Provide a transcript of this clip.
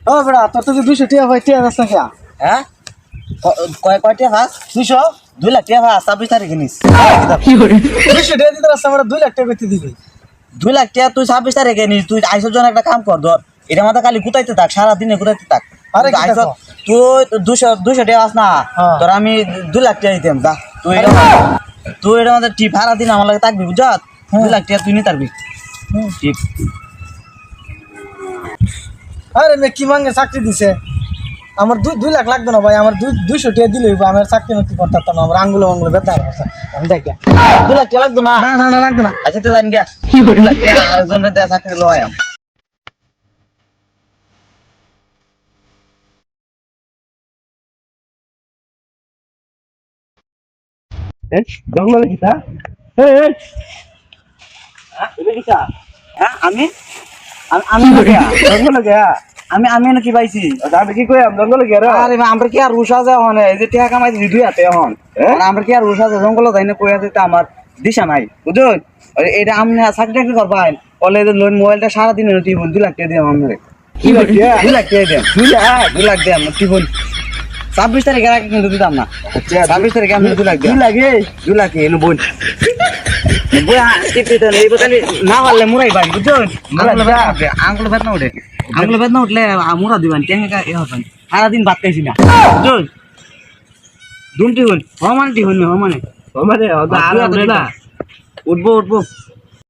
ও বেড়া তোর তো 200 টাকা ভাই টাকা আছে না হ্যাঁ কয় কয় টাকা ফাস 200 2 লাখ টাকা ফাস 26 তারিখে নিস 200 টাকা দিতে রাস্তা আমরা 2 লাখ টাকা বেচতে দিবি 2 লাখ টাকা তুই 26 তারিখে নিস তুই আইসর জন্য একটা কাম কর ধর এটা মাথা খালি গুতাইতে থাক সারা দিনে গুতাইতে থাক আরে কি আইসর দেখো? তুই 200 টাকা আস না হ্যাঁ। তোর আমি 2 লাখ টাকা দিতাম যা তুই এটা মাথা টিপ সারা দিন আমার লাগে থাকবি বুঝছ 2 লাখ টাকা তুই নিতে পারবি ঠিক আরে মে কি মাঙ্গে চাকরি দিছে আমার 2 লাখ লাগবে না ভাই আমার 200 টাকা দিলে আমার চাকরি নতি করতাম না আমার আঙ্গুল বেদনা আছে আমি দেখি 2 লাখ টাকা লাগতো না না লাগবে না আচ্ছা তো জানি গা 2 লাখ টাকা আরেকজনের দেয়া চাকরি লয় জঙ্গলে কিটা আমি আমি জঙ্গলে গিয়া আমি কি পাইছি আমি কি কই জঙ্গলে গিয়া রে আরে আমরা কি আর রুষা যায় মানে এই যে টাকা কামাই দুই হাতে এখন আমরা কি আর রুষা যায় জঙ্গল যাই না কই আছে আমার দিশা নাই বুঝুন এটা আমনে চাকরি করবাই কলেজে লোন মোবাইলটা সারা দিন নতি 2 লাখ টাকা দিও আমনে 2 লাখ টাকা 2 লাখ টাকা দেন 2 লাখ দেন কি বল 26 তারিখে আগে কিন্তু দিতাম না আচ্ছা 26 তারিখে আমি 2 লাখ দেন 2 লাগে 2 লাখ এনে বোন বই টিপে দেন এই বতালি না পারলে মুরাই ভাই বুঝুন আঙ্গুল বেদনা উঠলে মুরা দিবেন টেঙ্গা এ হবেন সারাদিন ভাত খাইছি না বুঝুন দুমটি হন হমানে আমারে আর না উঠবো